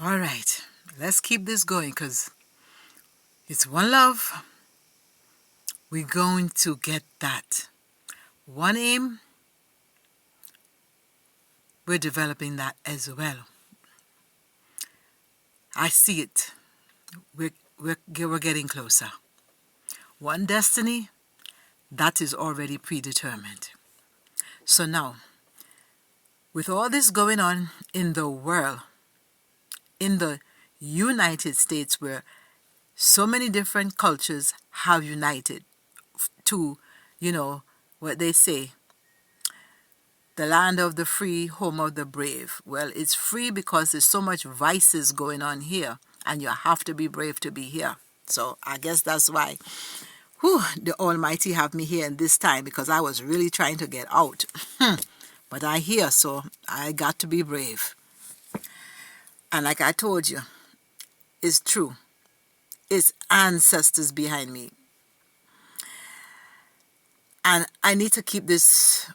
All right, let's keep this going because it's one love. We're going to get that. One aim, we're developing that as well. I see it. We're getting closer. One destiny, that is already predetermined. So now, with all this going on in the world, in the United States, where so many different cultures have united to, what they say, the land of the free, home of the brave. Well, it's free because there's so much vices going on here, and you have to be brave to be here. So I guess that's why the Almighty have me here in this time, because I was really trying to get out. But I here, so I got to be brave. And like I told you, it's true. It's ancestors behind me. And I need to keep this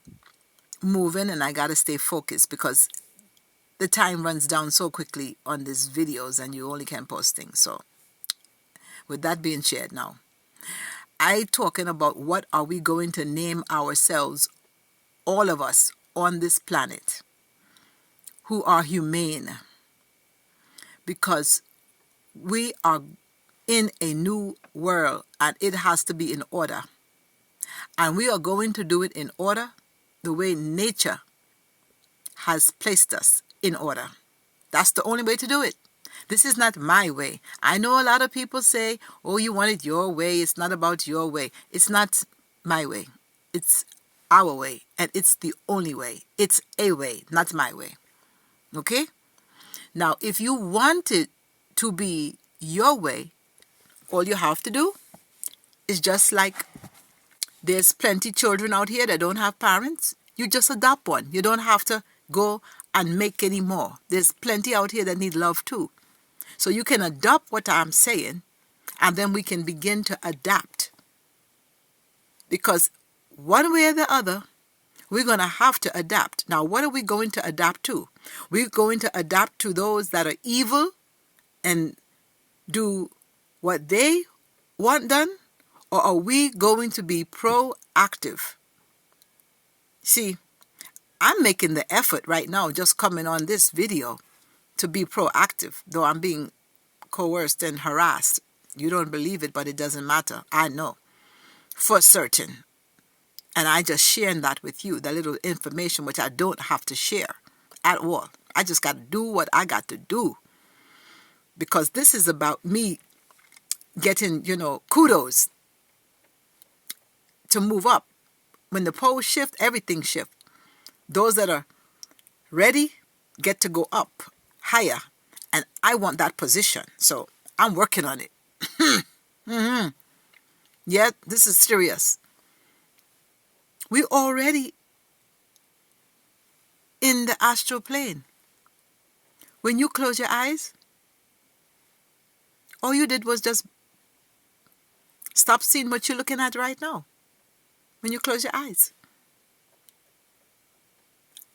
moving, and I got to stay focused because the time runs down so quickly on these videos and you only can post things. So with that being shared now, I talking about what are we going to name ourselves, all of us on this planet who are humane, because we are in a new world and it has to be in order. And we are going to do it in order the way nature has placed us in order. That's the only way to do it. This is not my way. I know a lot of people say, oh, you want it your way. It's not about your way. It's not my way. It's our way. And it's the only way. It's a way, not my way. Okay? Now, if you want it to be your way, all you have to do is just like there's plenty children out here that don't have parents. You just adopt one. You don't have to go and make any more. There's plenty out here that need love too. So you can adopt what I'm saying, and then we can begin to adapt. Because one way or the other, we're going to have to adapt. Now, what are we going to adapt to? We're going to adapt to those that are evil and do what they want done? Or are we going to be proactive? See, I'm making the effort right now, just coming on this video, to be proactive, though I'm being coerced and harassed. You don't believe it, but it doesn't matter. I know for certain. And I just sharing that with you, the little information which I don't have to share at all. I just got to do what I got to do. Because this is about me getting, kudos to move up. When the poles shift, everything shifts. Those that are ready get to go up higher. And I want that position. So I'm working on it. Yeah, this is serious. We already in the astral plane. When you close your eyes, all you did was just stop seeing what you're looking at right now. When you close your eyes.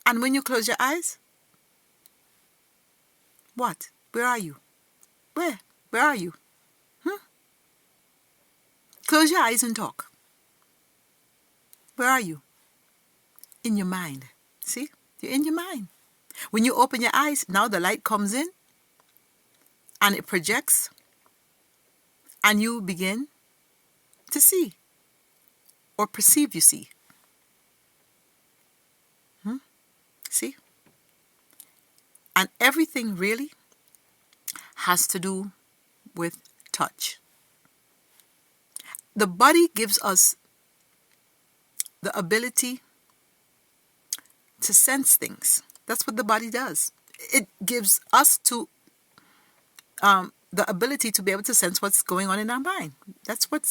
And when you close your eyes, what? Where are you? Where? Where are you? Close your eyes and talk. Where are you? In your mind. See? You're in your mind. When you open your eyes, now the light comes in and it projects and you begin to see or perceive you see. See? And everything really has to do with touch. The body gives us the ability to sense things. That's what the body does. It gives us to the ability to be able to sense what's going on in our mind. That's what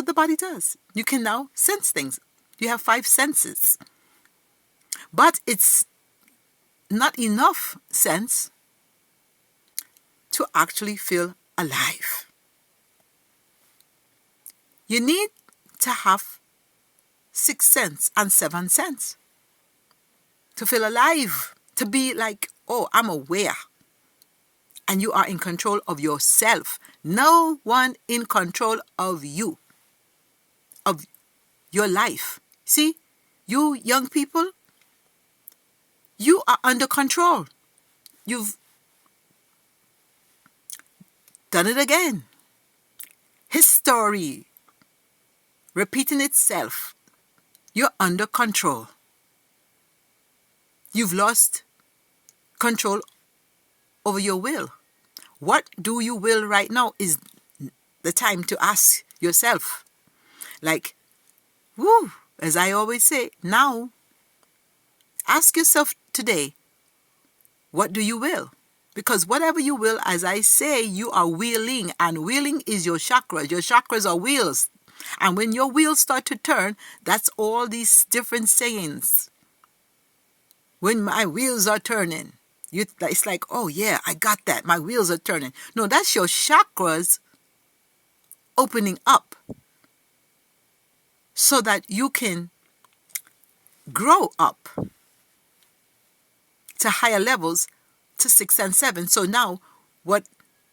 the body does. You can now sense things. You have 5 senses. But it's not enough sense to actually feel alive. You need to have 6 sense and 7 sense to feel alive, to be like, oh, I'm aware. And you are in control of yourself. No one in control of you, of your life. See, you young people, you are under control. You've done it again. History repeating itself. You're under control. You've lost control over your will. What do you will right now is the time to ask yourself. Like, woo, as I always say, now, ask yourself today, what do you will? Because whatever you will, as I say, you are wheeling, and wheeling is your chakras. Your chakras are wheels. And when your wheels start to turn, that's all these different sayings. When my wheels are turning, it's like, oh yeah, I got that. My wheels are turning. No, that's your chakras opening up so that you can grow up to higher levels, to 6 and 7. So now what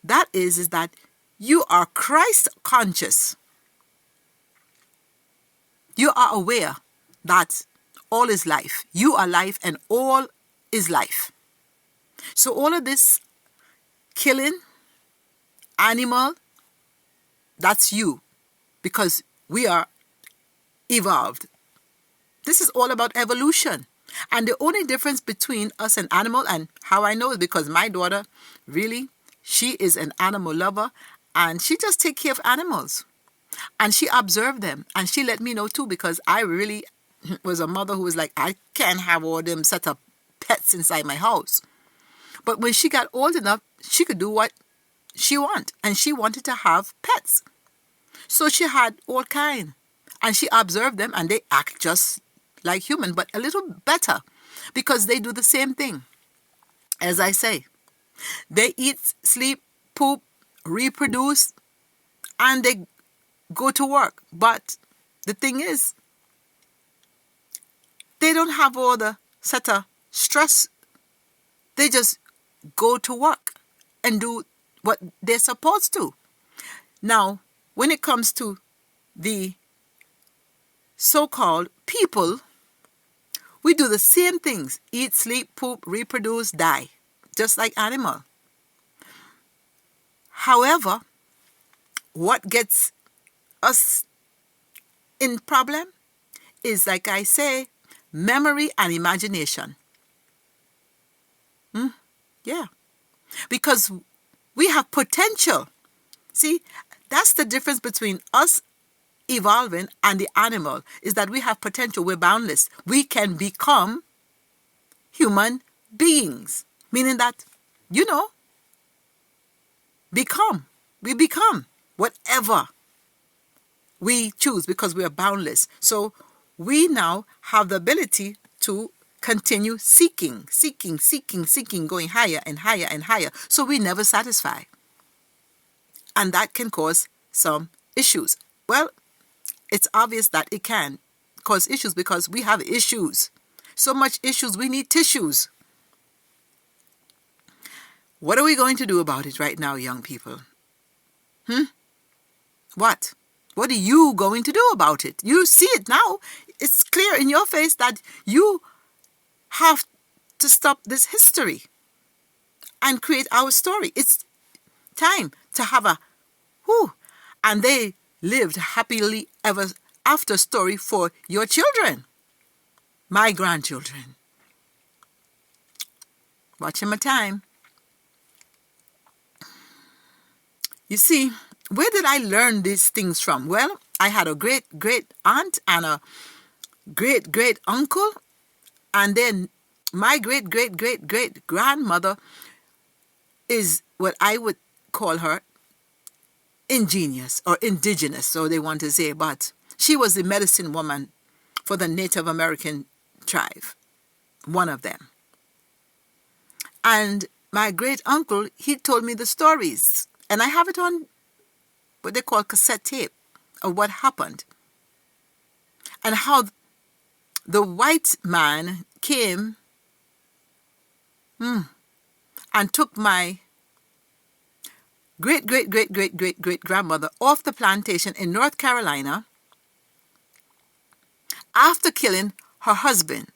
that is that you are Christ conscious. You are aware that all is life. You are life and all is life. So all of this killing, animal, that's you, because we are evolved. This is all about evolution. And the only difference between us and animal, and how I know is because my daughter, really, she is an animal lover, and she just takes care of animals. And she observed them, and she let me know too, because I really was a mother who was like, I can't have all them set up pets inside my house. But when she got old enough, she could do what she wanted, and she wanted to have pets. So she had all kind, and she observed them, and they act just like human, but a little better, because they do the same thing. As I say, they eat, sleep, poop, reproduce, and they go to work. But the thing is, they don't have all the set of stress. They just go to work and do what they're supposed to. Now, when it comes to the so-called people, we do the same things. Eat, sleep, poop, reproduce, die. Just like animal. However, what gets us in problem is, like I say, memory and imagination. Yeah. Because we have potential. See, that's the difference between us evolving and the animal, is that we have potential. We're boundless. We can become human beings. Meaning that, we become whatever we choose, because we are boundless. So we now have the ability to continue seeking, going higher and higher and higher. So we never satisfy. And that can cause some issues. Well, it's obvious that it can cause issues because we have issues. So much issues, we need tissues. What are we going to do about it right now, young people? What? What are you going to do about it? You see it now. It's clear in your face that you have to stop this history and create our story. It's time to have a and they lived happily ever after story for your children, my grandchildren. Watching my time. You see, where did I learn these things from? Well, I had a great aunt and a great uncle, and then my great grandmother is what I would call her ingenious or indigenous, so they want to say, but she was the medicine woman for the Native American tribe, one of them. And my great uncle, he told me the stories, and I have it on what they call cassette tape of what happened and how the white man came and took my great grandmother off the plantation in North Carolina after killing her husband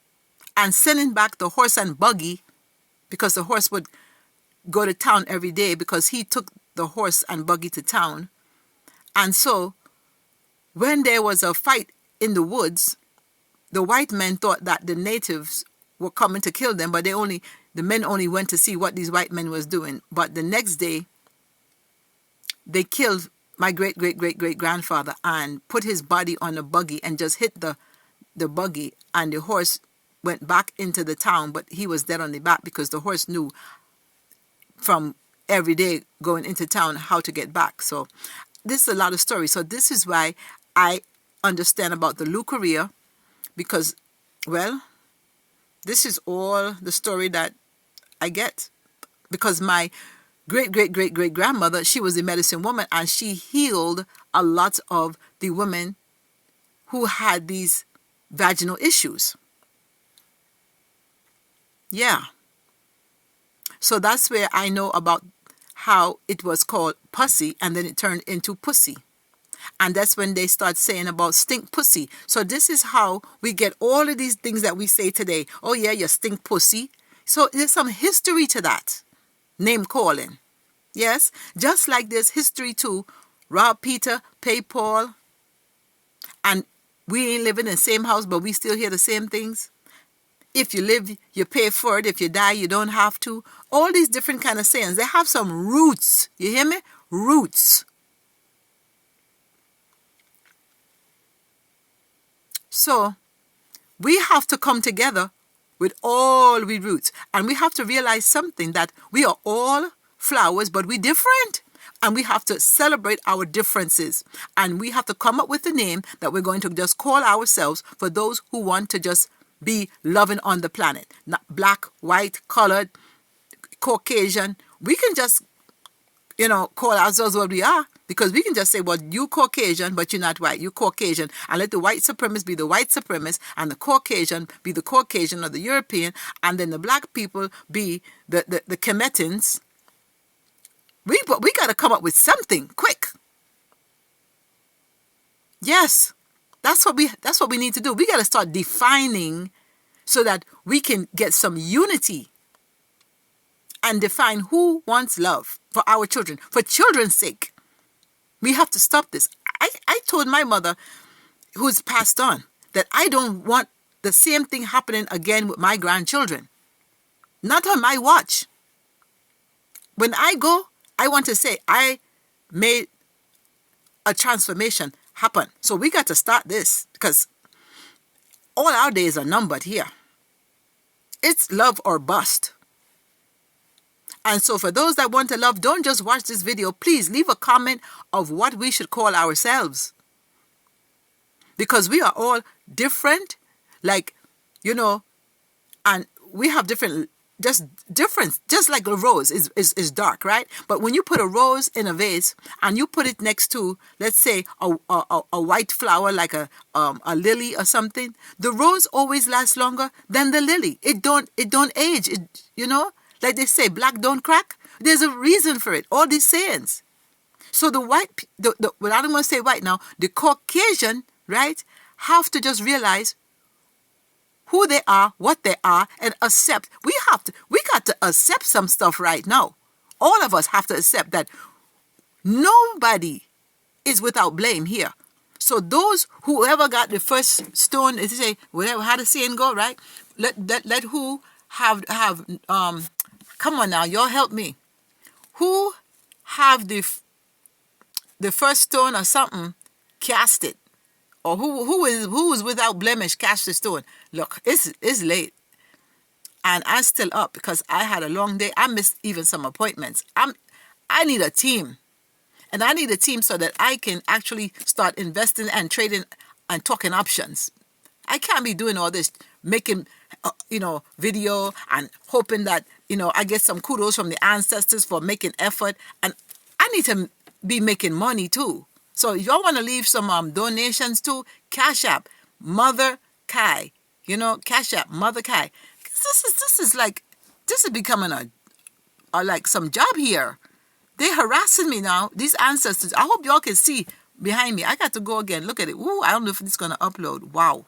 and sending back the horse and buggy, because the horse would go to town every day because he took the horse and buggy to town. And so when there was a fight in the woods, the white men thought that the natives were coming to kill them, but the men only went to see what these white men was doing. But the next day, they killed my great-great-great-great-grandfather and put his body on a buggy and just hit the buggy, and the horse went back into the town, but he was dead on the back because the horse knew from every day going into town how to get back. So this is a lot of stories. So this is why I understand about the leukorrhea, because, well, this is all the story that I get. Because my great-great-great-great-grandmother, she was a medicine woman, and she healed a lot of the women who had these vaginal issues. Yeah. So that's where I know about how it was called pussy, and then it turned into pussy. And that's when they start saying about stink pussy. So this is how we get all of these things that we say today. Oh yeah, you stink pussy. So there's some history to that. Name calling. Yes, just like there's history to rob Peter, pay Paul, and we ain't living in the same house, but we still hear the same things. If you live, you pay for it. If you die, you don't have to. All these different kind of sayings, they have some roots. You hear me? Roots. So we have to come together with all we roots. And we have to realize something, that we are all flowers, but we're different. And we have to celebrate our differences. And we have to come up with a name that we're going to just call ourselves for those who want to just be loving on the planet. Not black, white, colored, Caucasian. We can just, call ourselves what we are. Because we can just say, well, you Caucasian, but you're not white. You Caucasian. And let the white supremacist be the white supremacist, and the Caucasian be the Caucasian or the European, and then the black people be the Kemetans. We got to come up with something quick. Yes, that's what we need to do. We got to start defining so that we can get some unity and define who wants love for our children, for children's sake. We have to stop this. I told my mother, who's passed on, that I don't want the same thing happening again with my grandchildren. Not on my watch. When I go, I want to say I made a transformation happen. So we got to start this, because all our days are numbered here. It's love or bust. And so for those that want to love, don't just watch this video. Please leave a comment of what we should call ourselves. Because we are all different, and we have different, just like a rose is dark, right? But when you put a rose in a vase and you put it next to, let's say, a white flower like a lily or something, the rose always lasts longer than the lily. It don't age, Like they say, black don't crack. There's a reason for it. All these sayings. So the white, well, I don't want to say white now, the Caucasian, right, have to just realize who they are, what they are, and accept. We got to accept some stuff right now. All of us have to accept that nobody is without blame here. So whoever got the first stone, as they say, whatever, how the saying go, right? Let who have come on now, y'all help me. Who have the first stone or something, cast it. Or who is without blemish, cast the stone. Look, it's late. And I'm still up because I had a long day. I missed even some appointments. I need a team. And I need a team so that I can actually start investing and trading and talking options. I can't be doing all this, making, video and hoping that, I get some kudos from the ancestors for making effort. And I need to be making money too. So if y'all want to leave some donations too, Cash App, Mother Kai. Cash App, Mother Kai. This is becoming a like some job here. They harassing me now. These ancestors. I hope y'all can see behind me. I got to go again. Look at it. Ooh, I don't know if it's going to upload. Wow.